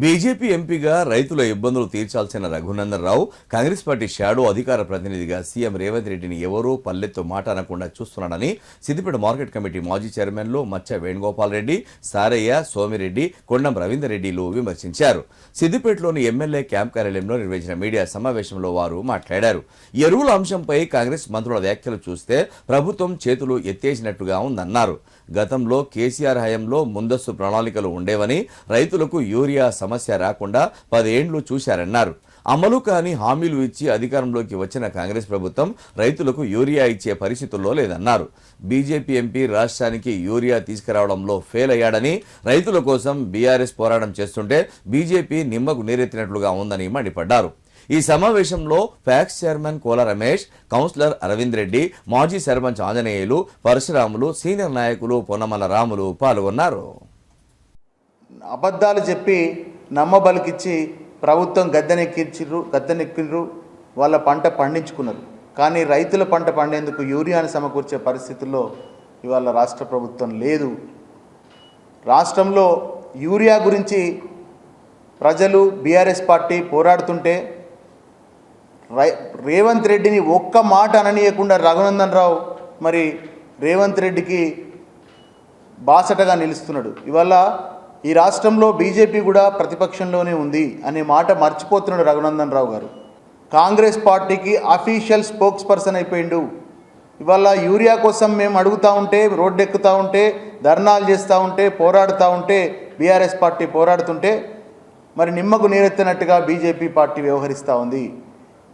BJP ఎంపీగా రైతుల ఇబ్బందులు తీర్చాల్సిన రఘునందన్ రావు కాంగ్రెస్ పార్టీ షాడో అధికార ప్రతినిధిగా సీఎం రేవంత్ రెడ్డిని ఎవరూ పల్లెత్తు మాట అనకుండా చూస్తున్నాడని సిద్దిపేట మార్కెట్ కమిటీ మాజీ చైర్మన్లు మచ్చ వేణుగోపాల్ రెడ్డి, సారయ్య, సోమిరెడ్డి, కొండం రవీందర్ రెడ్డిలు విమర్శించారు. సిద్దిపేటలోని ఎమ్మెల్యే క్యాంప్ కార్యాలయంలో నిర్వహించిన మీడియా సమావేశంలో వారు మాట్లాడారు. ఎరువుల అంశంపై కాంగ్రెస్ మంత్రుల వ్యాఖ్యలు చూస్తే ప్రభుత్వం చేతులు ఎత్తేసినట్టుగా ఉందన్నారు. గతంలో కేసీఆర్ హయాంలో ముందస్తు ప్రణాళికలు ఉండేవని, రైతులకు యూరియా సమస్య రాకుండా 10 ఏళ్లు చూశారన్నారు. అమలు కాని హామీలు ఇచ్చి అధికారంలోకి వచ్చిన కాంగ్రెస్ ప్రభుత్వం రైతులకు యూరియా ఇచ్చే పరిస్థితుల్లో లేదన్నారు. బీజేపీ ఎంపీ రాష్ట్రానికి యూరియా తీసుకురావడంలో ఫెయిల్ అయ్యాడని, రైతుల కోసం బీఆర్ఎస్ పోరాటం చేస్తుంటే బీజేపీ నిమ్మకు నీరెత్తినట్లుగా ఉందని మండిపడ్డారు. ఈ సమావేశంలో ఫ్యాక్స్ చైర్మన్ కోల రమేష్, కౌన్సిలర్ అరవింద్ రెడ్డి, మాజీ సర్పంచ్ ఆంజనేయులు, పరశురాములు, సీనియర్ నాయకులు పొన్నమల రాములు పాల్గొన్నారు. అబద్ధాలు చెప్పి నమ్మబలికిచ్చి ప్రభుత్వం గద్దెనెక్కిండ్రు, వాళ్ళ పంట పండించుకున్నారు. కానీ రైతుల పంట పండేందుకు యూరియాని సమకూర్చే పరిస్థితుల్లో ఇవాళ రాష్ట్ర ప్రభుత్వం లేదు. రాష్ట్రంలో యూరియా గురించి ప్రజలు బీఆర్ఎస్ పార్టీ పోరాడుతుంటే రేవంత్ రెడ్డిని ఒక్క మాట అననీయకుండా రఘునందన్ రావు మరి రేవంత్ రెడ్డికి బాసటగా నిలుస్తున్నాడు. ఇవాళ ఈ రాష్ట్రంలో బీజేపీ కూడా ప్రతిపక్షంలోనే ఉంది అనే మాట మర్చిపోతున్నాడు రఘునందన్ రావు గారు. కాంగ్రెస్ పార్టీకి అఫీషియల్ స్పోక్స్ పర్సన్ అయిపోయిండు. ఇవాళ యూరియా కోసం మేము అడుగుతూ ఉంటే, రోడ్డు ఎక్కుతూ ఉంటే, ధర్నాలు చేస్తూ ఉంటే, పోరాడుతూ ఉంటే, బీఆర్ఎస్ పార్టీ పోరాడుతుంటే మరి నిమ్మకు నీరెత్తినట్టుగా బీజేపీ పార్టీ వ్యవహరిస్తూ ఉంది.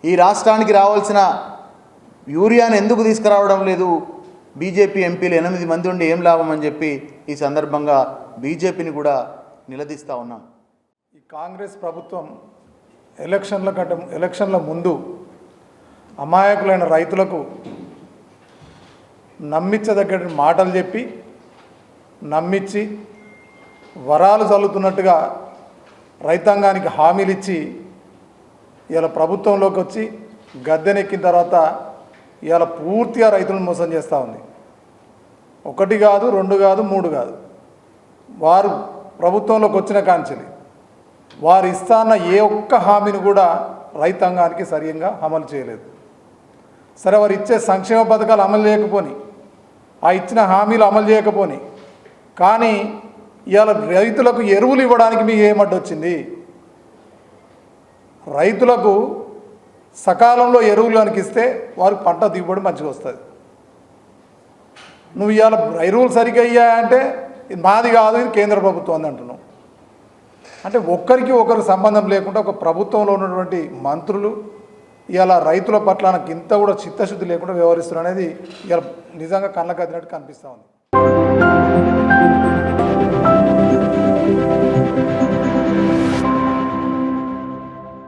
ఈ రాష్ట్రానికి రావాల్సిన యూరియాను ఎందుకు తీసుకురావడం లేదు? బీజేపీ ఎంపీలు 8 మంది ఉండి ఏం లాభం అని చెప్పి ఈ సందర్భంగా బీజేపీని కూడా నిలదీస్తూ ఉన్నాం. ఈ కాంగ్రెస్ ప్రభుత్వం ఎలక్షన్ల ముందు అమాయకులైన రైతులకు నమ్మించదగ్గ మాటలు చెప్పి నమ్మించి వరాలు చల్లుతున్నట్టుగా రైతాంగానికి హామీలు ఇచ్చి ఇలా ప్రభుత్వంలోకి వచ్చి గద్దెనెక్కిన తర్వాత ఇవాళ పూర్తిగా రైతులను మోసం చేస్తూ ఉంది. 1 కాదు, 2 కాదు, 3 కాదు. వారు ప్రభుత్వంలోకి వచ్చిన కాంచెలి వారు ఇస్తాన్న ఏ ఒక్క హామీని కూడా రైతాంగానికి సరిగ్గా అమలు చేయలేదు. సరే, వారు ఇచ్చే సంక్షేమ పథకాలు అమలు చేయకపోని, ఆ ఇచ్చిన హామీలు అమలు చేయకపోని, కానీ ఇవాళ రైతులకు ఎరువులు ఇవ్వడానికి మీకు ఏమడ్డొచ్చింది? రైతులకు సకాలంలో ఎరువులు అనికిస్తే వారికి పంట దిగుబడి మంచిగా వస్తుంది. నువ్వు ఇవాళ ఎరువులు సరిగ్గా అయ్యాయంటే ఇది మాది కాదు, ఇది కేంద్ర ప్రభుత్వం అని అంటున్నావు. అంటే ఒక్కరికి ఒకరు సంబంధం లేకుండా ఒక ప్రభుత్వంలో ఉన్నటువంటి మంత్రులు ఇవాళ రైతుల పట్ల నాకు ఇంత కూడా చిత్తశుద్ధి లేకుండా వ్యవహరిస్తున్నారు అనేది ఇవాళ నిజంగా కళ్ళకద్దినట్టు కనిపిస్తూ ఉంది.